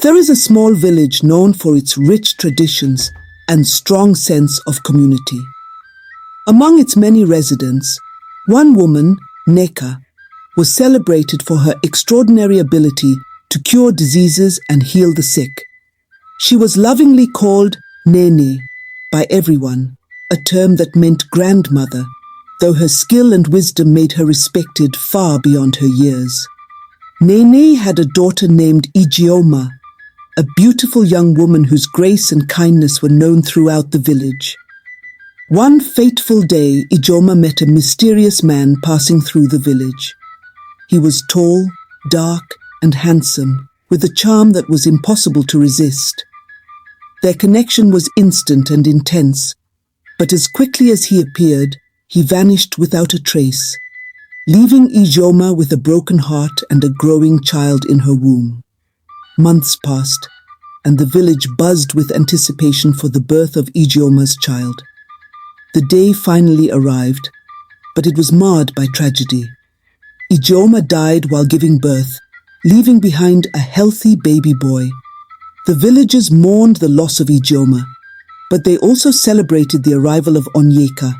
There is a small village known for its rich traditions and strong sense of community. Among its many residents, one woman, Nneka, was celebrated for her extraordinary ability to cure diseases and heal the sick. She was lovingly called Nnene by everyone, a term that meant grandmother, though her skill and wisdom made her respected far beyond her years. Nnene had a daughter named Ijeoma, a beautiful young woman whose grace and kindness were known throughout the village. One fateful day, Ijeoma met a mysterious man passing through the village. He was tall, dark, and handsome, with a charm that was impossible to resist. Their connection was instant and intense, but as quickly as he appeared, he vanished without a trace, leaving Ijeoma with a broken heart and a growing child in her womb. Months passed, and the village buzzed with anticipation for the birth of Ijeoma's child. The day finally arrived, but it was marred by tragedy. Ijeoma died while giving birth, leaving behind a healthy baby boy. The villagers mourned the loss of Ijeoma, but they also celebrated the arrival of Onyeka,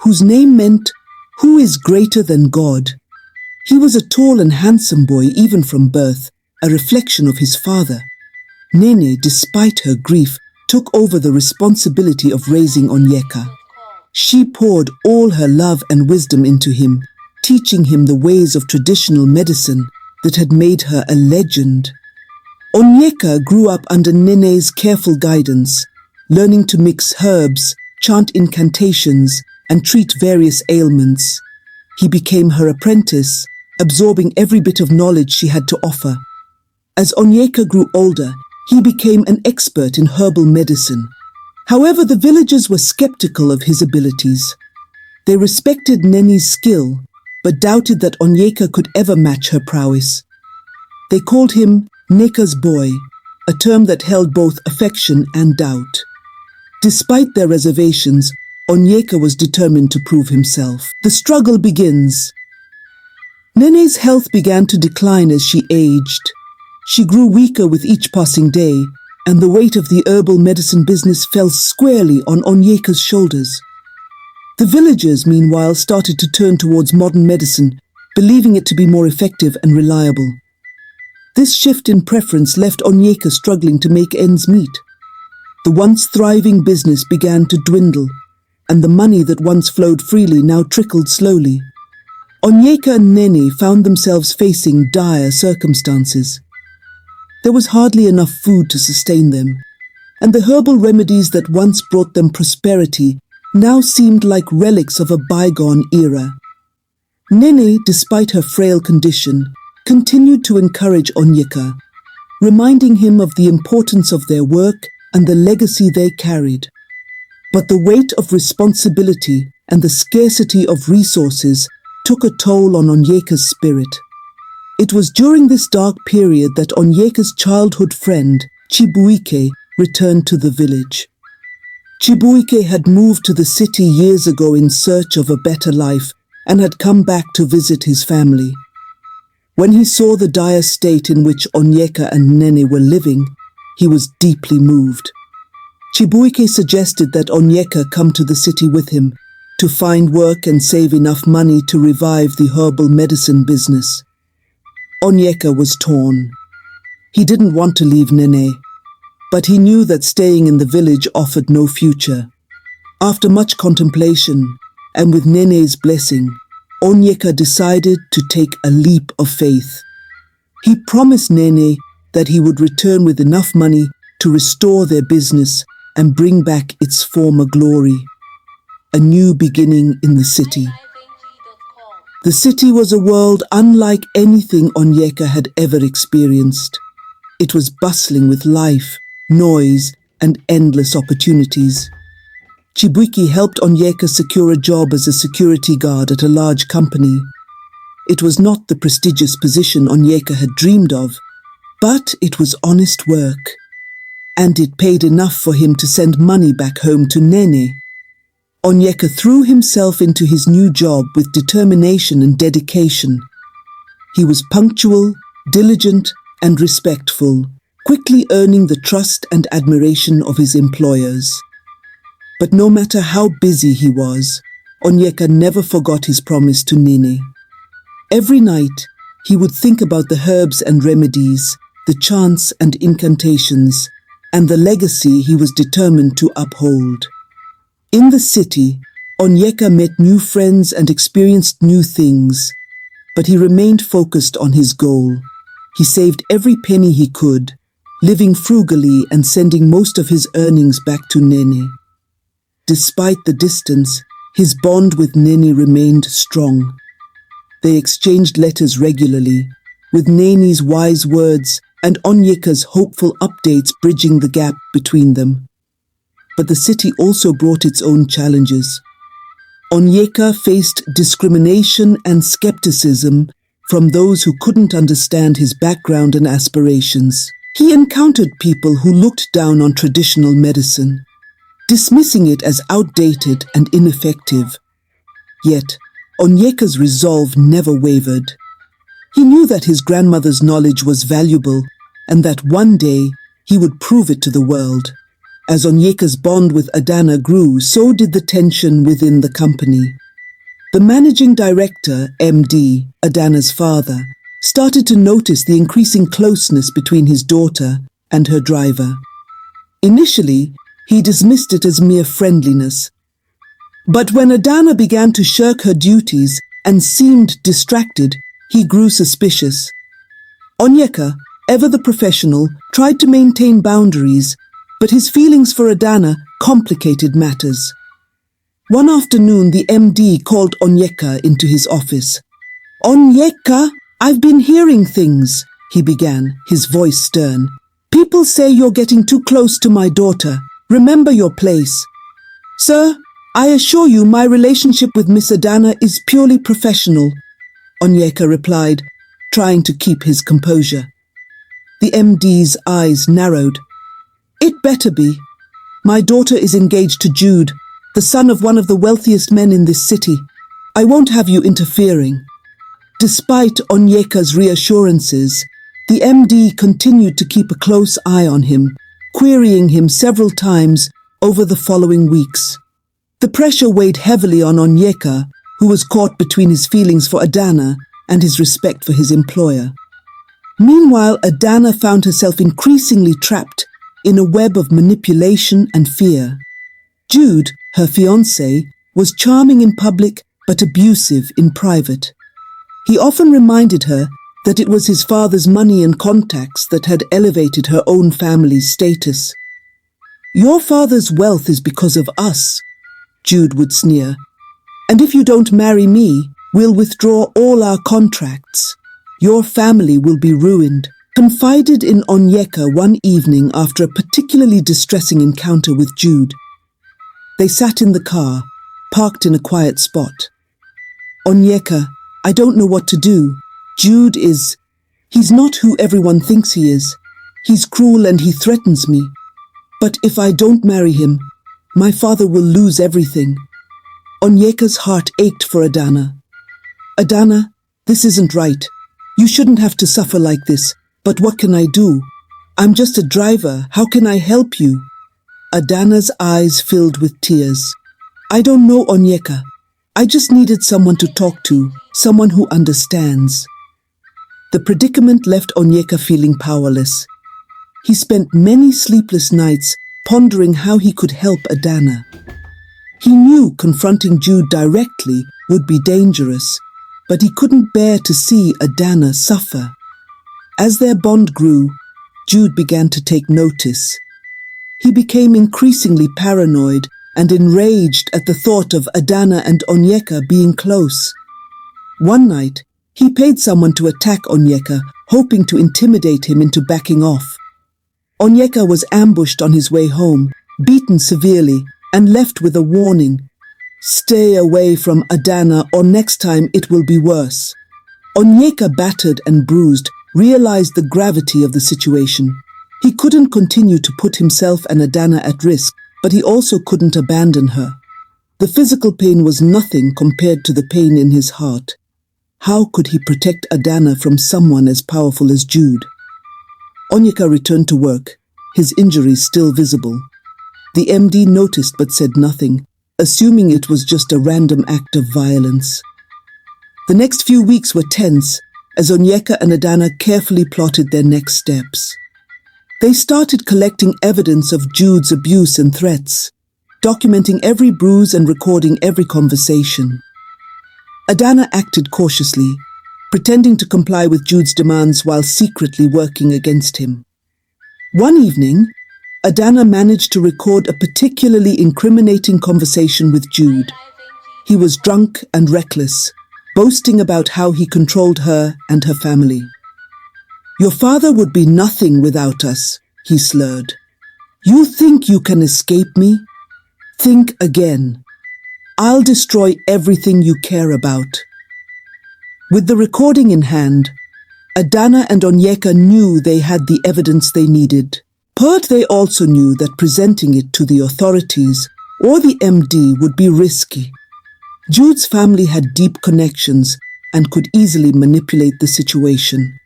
whose name meant, "Who is greater than God?" He was a tall and handsome boy even from birth, a reflection of his father. Nnene, despite her grief, took over the responsibility of raising Onyeka. She poured all her love and wisdom into him, teaching him the ways of traditional medicine that had made her a legend. Onyeka grew up under Nnene's careful guidance, learning to mix herbs, chant incantations, and treat various ailments. He became her apprentice, absorbing every bit of knowledge she had to offer. As Onyeka grew older, he became an expert in herbal medicine. However, the villagers were skeptical of his abilities. They respected Nnene's skill, but doubted that Onyeka could ever match her prowess. They called him Nneka's boy, a term that held both affection and doubt. Despite their reservations, Onyeka was determined to prove himself. The struggle begins. Nnene's health began to decline as she aged. She grew weaker with each passing day, and the weight of the herbal medicine business fell squarely on Onyeka's shoulders. The villagers, meanwhile, started to turn towards modern medicine, believing it to be more effective and reliable. This shift in preference left Onyeka struggling to make ends meet. The once thriving business began to dwindle, and the money that once flowed freely now trickled slowly. Onyeka and Nnene found themselves facing dire circumstances. There was hardly enough food to sustain them, and the herbal remedies that once brought them prosperity now seemed like relics of a bygone era. Nnene, despite her frail condition, continued to encourage Onyeka, reminding him of the importance of their work and the legacy they carried. But the weight of responsibility and the scarcity of resources took a toll on Onyeka's spirit. It was during this dark period that Onyeka's childhood friend, Chibuike, returned to the village. Chibuike had moved to the city years ago in search of a better life and had come back to visit his family. When he saw the dire state in which Onyeka and Nnene were living, he was deeply moved. Chibuike suggested that Onyeka come to the city with him to find work and save enough money to revive the herbal medicine business. Onyeka was torn. He didn't want to leave Nnene, but he knew that staying in the village offered no future. After much contemplation, and with Nnene's blessing, Onyeka decided to take a leap of faith. He promised Nnene that he would return with enough money to restore their business and bring back its former glory. A new beginning in the city. The city was a world unlike anything Onyeka had ever experienced. It was bustling with life, noise, and endless opportunities. Chibuike helped Onyeka secure a job as a security guard at a large company. It was not the prestigious position Onyeka had dreamed of, but it was honest work, and it paid enough for him to send money back home to Nnene. Onyeka threw himself into his new job with determination and dedication. He was punctual, diligent, and respectful, quickly earning the trust and admiration of his employers. But no matter how busy he was, Onyeka never forgot his promise to Nnene. Every night, he would think about the herbs and remedies, the chants and incantations, and the legacy he was determined to uphold. In the city, Onyeka met new friends and experienced new things, but he remained focused on his goal. He saved every penny he could, living frugally and sending most of his earnings back to Nnene. Despite the distance, his bond with Nnene remained strong. They exchanged letters regularly, with Nnene's wise words and Onyeka's hopeful updates bridging the gap between them. But the city also brought its own challenges. Onyeka faced discrimination and skepticism from those who couldn't understand his background and aspirations. He encountered people who looked down on traditional medicine, dismissing it as outdated and ineffective. Yet, Onyeka's resolve never wavered. He knew that his grandmother's knowledge was valuable and that one day he would prove it to the world. As Onyeka's bond with Adanna grew, so did the tension within the company. The managing director, MD, Adanna's father, started to notice the increasing closeness between his daughter and her driver. Initially, he dismissed it as mere friendliness. But when Adanna began to shirk her duties and seemed distracted, he grew suspicious. Onyeka, ever the professional, tried to maintain boundaries, but his feelings for Adanna complicated matters. One afternoon, the MD called Onyeka into his office. "Onyeka, I've been hearing things," he began, his voice stern. "People say you're getting too close to my daughter. Remember your place." "Sir, I assure you my relationship with Miss Adanna is purely professional," Onyeka replied, trying to keep his composure. The MD's eyes narrowed. "It better be. My daughter is engaged to Jude, the son of one of the wealthiest men in this city. I won't have you interfering." Despite Onyeka's reassurances, the MD continued to keep a close eye on him, querying him several times over the following weeks. The pressure weighed heavily on Onyeka, who was caught between his feelings for Adanna and his respect for his employer. Meanwhile, Adanna found herself increasingly trapped in a web of manipulation and fear. Jude, her fiancé, was charming in public but abusive in private. He often reminded her that it was his father's money and contacts that had elevated her own family's status. "Your father's wealth is because of us," Jude would sneer. "And if you don't marry me, we'll withdraw all our contracts. Your family will be ruined." Confided in Onyeka one evening after a particularly distressing encounter with Jude. They sat in the car, parked in a quiet spot. "Onyeka, I don't know what to do. Jude he's not who everyone thinks he is. He's cruel and he threatens me. But if I don't marry him, my father will lose everything." Onyeka's heart ached for Adanna. "Adanna, this isn't right. You shouldn't have to suffer like this. But what can I do? I'm just a driver. How can I help you?" Adanna's eyes filled with tears. "I don't know, Onyeka. I just needed someone to talk to, someone who understands." The predicament left Onyeka feeling powerless. He spent many sleepless nights pondering how he could help Adanna. He knew confronting Jude directly would be dangerous, but he couldn't bear to see Adanna suffer. As their bond grew, Jude began to take notice. He became increasingly paranoid and enraged at the thought of Adanna and Onyeka being close. One night, he paid someone to attack Onyeka, hoping to intimidate him into backing off. Onyeka was ambushed on his way home, beaten severely, and left with a warning. "Stay away from Adanna or next time it will be worse." Onyeka, battered and bruised, realized the gravity of the situation. He couldn't continue to put himself and Adanna at risk, but he also couldn't abandon her. The physical pain was nothing compared to the pain in his heart. How could he protect Adanna from someone as powerful as Jude? Onyeka returned to work, his injuries still visible. The MD noticed but said nothing, assuming it was just a random act of violence. The next few weeks were tense as Onyeka and Adanna carefully plotted their next steps. They started collecting evidence of Jude's abuse and threats, documenting every bruise and recording every conversation. Adanna acted cautiously, pretending to comply with Jude's demands while secretly working against him. One evening, Adanna managed to record a particularly incriminating conversation with Jude. He was drunk and reckless, boasting about how he controlled her and her family. "Your father would be nothing without us," he slurred. "You think you can escape me? Think again. I'll destroy everything you care about." With the recording in hand, Adanna and Onyeka knew they had the evidence they needed. But they also knew that presenting it to the authorities or the MD would be risky. Jude's family had deep connections and could easily manipulate the situation.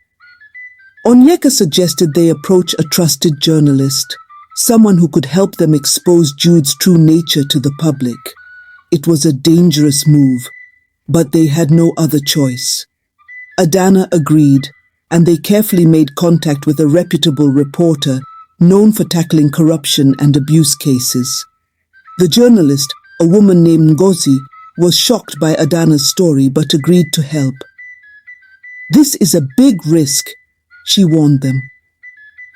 Onyeka suggested they approach a trusted journalist, someone who could help them expose Jude's true nature to the public. It was a dangerous move, but they had no other choice. Adanna agreed, and they carefully made contact with a reputable reporter known for tackling corruption and abuse cases. The journalist, a woman named Ngozi, was shocked by Adanna's story but agreed to help. "This is a big risk," she warned them.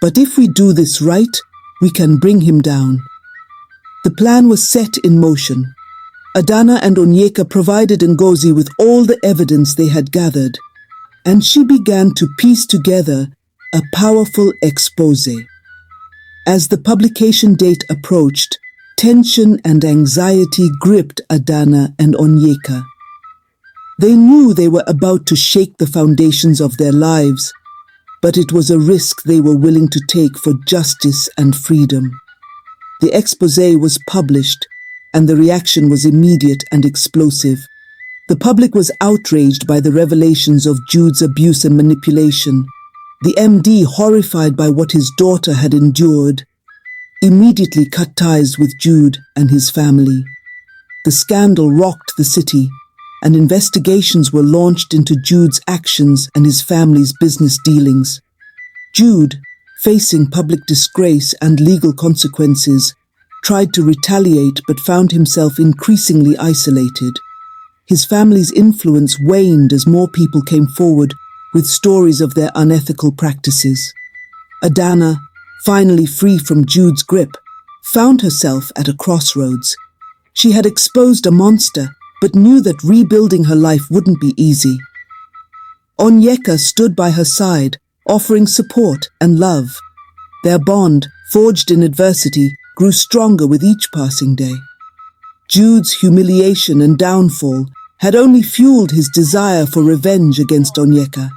"But if we do this right, we can bring him down." The plan was set in motion. Adanna and Onyeka provided Ngozi with all the evidence they had gathered, and she began to piece together a powerful expose. As the publication date approached, tension and anxiety gripped Adanna and Onyeka. They knew they were about to shake the foundations of their lives, but it was a risk they were willing to take for justice and freedom. The expose was published, and the reaction was immediate and explosive. The public was outraged by the revelations of Jude's abuse and manipulation. The MD, horrified by what his daughter had endured, immediately cut ties with Jude and his family. The scandal rocked the city, and investigations were launched into Jude's actions and his family's business dealings. Jude, facing public disgrace and legal consequences, tried to retaliate but found himself increasingly isolated. His family's influence waned as more people came forward with stories of their unethical practices. Adanna, finally free from Jude's grip, found herself at a crossroads. She had exposed a monster, but knew that rebuilding her life wouldn't be easy. Onyeka stood by her side, offering support and love. Their bond, forged in adversity, grew stronger with each passing day. Jude's humiliation and downfall had only fueled his desire for revenge against Onyeka.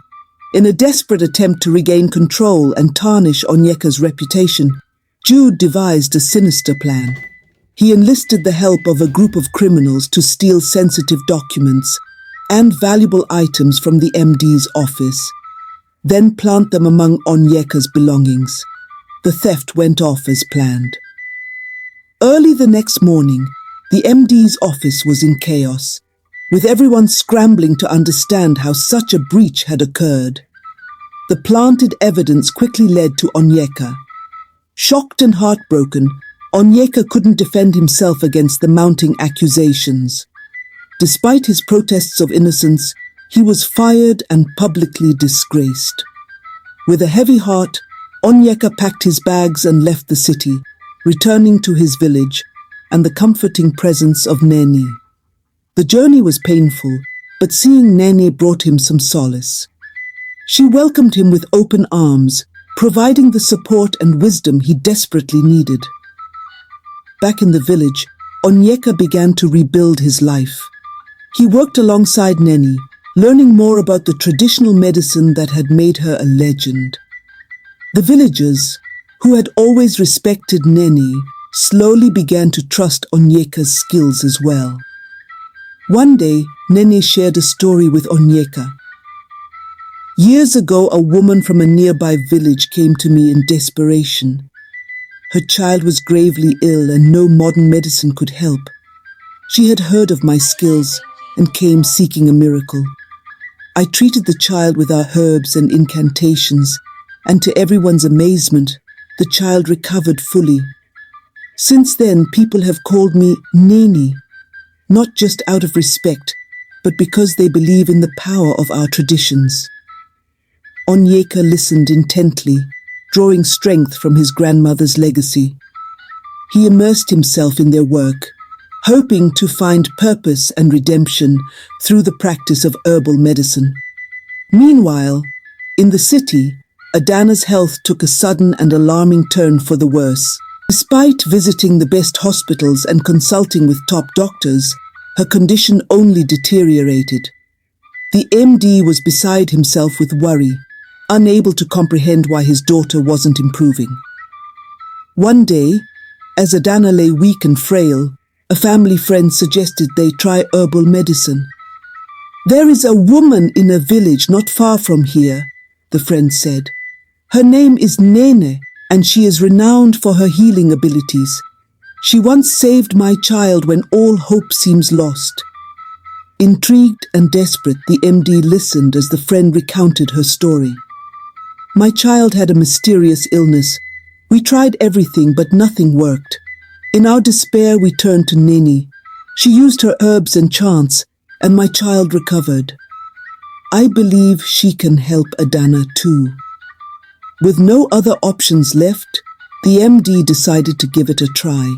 In a desperate attempt to regain control and tarnish Onyeka's reputation, Jude devised a sinister plan. He enlisted the help of a group of criminals to steal sensitive documents and valuable items from the MD's office, then plant them among Onyeka's belongings. The theft went off as planned. Early the next morning, the MD's office was in chaos, with everyone scrambling to understand how such a breach had occurred. The planted evidence quickly led to Onyeka. Shocked and heartbroken, Onyeka couldn't defend himself against the mounting accusations. Despite his protests of innocence, he was fired and publicly disgraced. With a heavy heart, Onyeka packed his bags and left the city, returning to his village and the comforting presence of Nnene. The journey was painful, but seeing Nnene brought him some solace. She welcomed him with open arms, providing the support and wisdom he desperately needed. Back in the village, Onyeka began to rebuild his life. He worked alongside Nnene, learning more about the traditional medicine that had made her a legend. The villagers, who had always respected Nnene, slowly began to trust Onyeka's skills as well. One day, Nnene shared a story with Onyeka. Years ago, a woman from a nearby village came to me in desperation. Her child was gravely ill and no modern medicine could help. She had heard of my skills and came seeking a miracle. I treated the child with our herbs and incantations, and to everyone's amazement, the child recovered fully. Since then, people have called me Nnene, not just out of respect, but because they believe in the power of our traditions. Onyeka listened intently, drawing strength from his grandmother's legacy. He immersed himself in their work, hoping to find purpose and redemption through the practice of herbal medicine. Meanwhile, in the city, Adanna's health took a sudden and alarming turn for the worse. Despite visiting the best hospitals and consulting with top doctors, her condition only deteriorated. The MD was beside himself with worry, unable to comprehend why his daughter wasn't improving. One day, as Adanna lay weak and frail, a family friend suggested they try herbal medicine. "There is a woman in a village not far from here," the friend said. "Her name is Nnene, and she is renowned for her healing abilities. She once saved my child when all hope seems lost." Intrigued and desperate, the MD listened as the friend recounted her story. "My child had a mysterious illness. We tried everything, but nothing worked. In our despair, we turned to Nnene. She used her herbs and chants, and my child recovered. I believe she can help Adanna too." With no other options left, the MD decided to give it a try.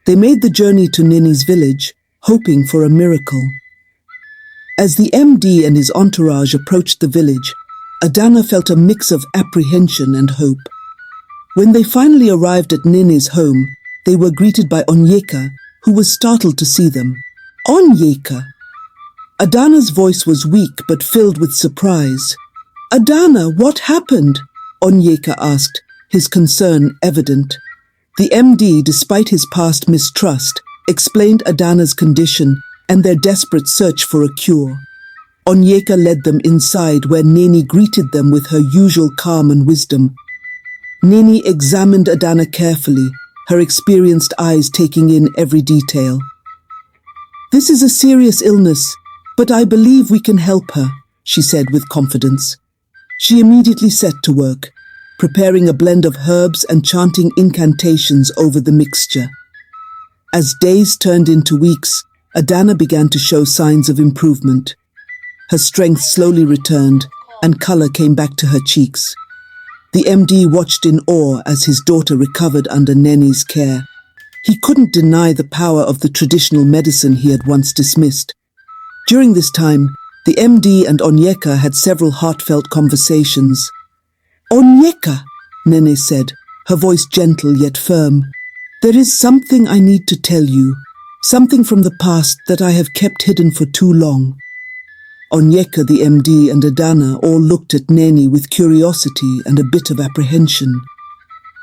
They made the journey to Nnene's village, hoping for a miracle. As the MD and his entourage approached the village, Adanna felt a mix of apprehension and hope. When they finally arrived at Nnene's home, they were greeted by Onyeka, who was startled to see them. "Onyeka!" Adanna's voice was weak but filled with surprise. "Adanna, what happened?" Onyeka asked, his concern evident. The MD, despite his past mistrust, explained Adanna's condition and their desperate search for a cure. Onyeka led them inside, where Nnene greeted them with her usual calm and wisdom. Nnene examined Adanna carefully, her experienced eyes taking in every detail. "This is a serious illness, but I believe we can help her," she said with confidence. She immediately set to work, preparing a blend of herbs and chanting incantations over the mixture. As days turned into weeks, Adanna began to show signs of improvement. Her strength slowly returned, and color came back to her cheeks. The MD watched in awe as his daughter recovered under Nnene's care. He couldn't deny the power of the traditional medicine he had once dismissed. During this time, the MD and Onyeka had several heartfelt conversations. "Onyeka," Nnene said, her voice gentle yet firm, "there is something I need to tell you, something from the past that I have kept hidden for too long." Onyeka, the MD, and Adanna all looked at Nnene with curiosity and a bit of apprehension.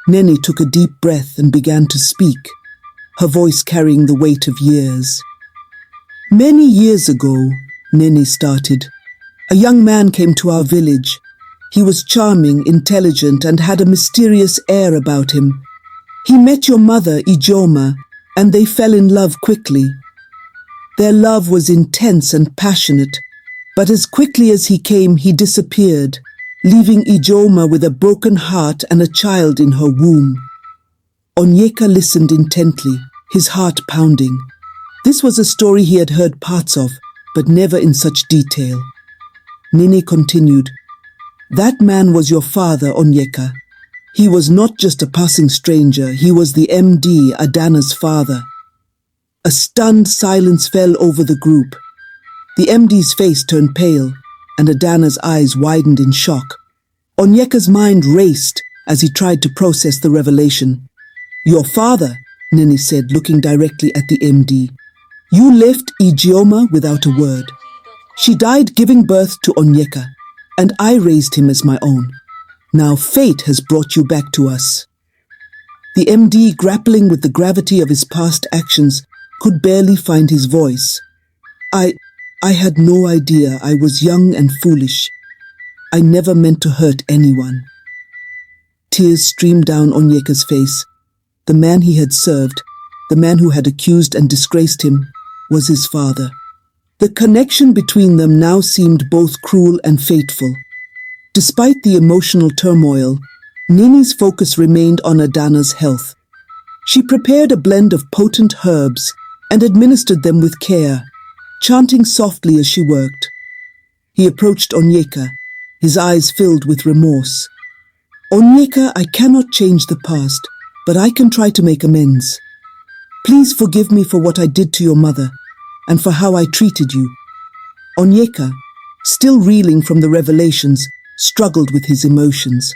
Nnene took a deep breath and began to speak, her voice carrying the weight of years. "Many years ago," Nnene started, "a young man came to our village. He was charming, intelligent, and had a mysterious air about him. He met your mother, Ijoma, and they fell in love quickly. Their love was intense and passionate, but as quickly as he came, he disappeared, leaving Ijoma with a broken heart and a child in her womb." Onyeka listened intently, his heart pounding. This was a story he had heard parts of, but never in such detail. Nnene continued, "That man was your father, Onyeka. He was not just a passing stranger, he was the MD, Adanna's father." A stunned silence fell over the group. The MD's face turned pale, and Adanna's eyes widened in shock. Onyeka's mind raced as he tried to process the revelation. "Your father," Nnene said, looking directly at the MD. "You left Ijoma without a word. She died giving birth to Onyeka, and I raised him as my own. Now fate has brought you back to us." The MD, grappling with the gravity of his past actions, could barely find his voice. I had no idea. I was young and foolish." I never meant to hurt anyone." Tears streamed down Onyeka's face. The man he had served, the man who had accused and disgraced him, was his father. The connection between them now seemed both cruel and fateful. Despite the emotional turmoil, Nnene's focus remained on Adanna's health. She prepared a blend of potent herbs and administered them with care, chanting softly as she worked. He approached Onyeka, his eyes filled with remorse. "Onyeka, I cannot change the past, but I can try to make amends. Please forgive me for what I did to your mother, and for how I treated you." Onyeka, still reeling from the revelations, struggled with his emotions.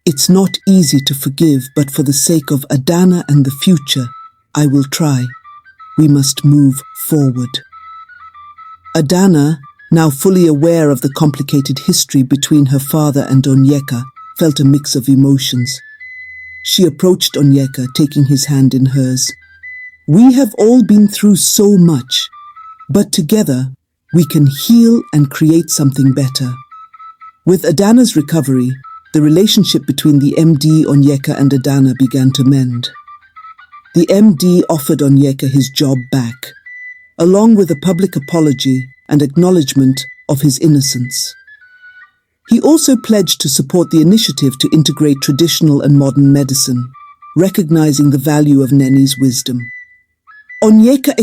"It's not easy to forgive, but for the sake of Adanna and the future, I will try. We must move forward." Adanna, now fully aware of the complicated history between her father and Onyeka, felt a mix of emotions. She approached Onyeka, taking his hand in hers. "We have all been through so much, but together we can heal and create something better." With Adanna's recovery, the relationship between the MD, Onyeka, and Adanna began to mend. The MD offered Onyeka his job back, along with a public apology and acknowledgement of his innocence. He also pledged to support the initiative to integrate traditional and modern medicine, recognizing the value of Nnene's wisdom. Onyeka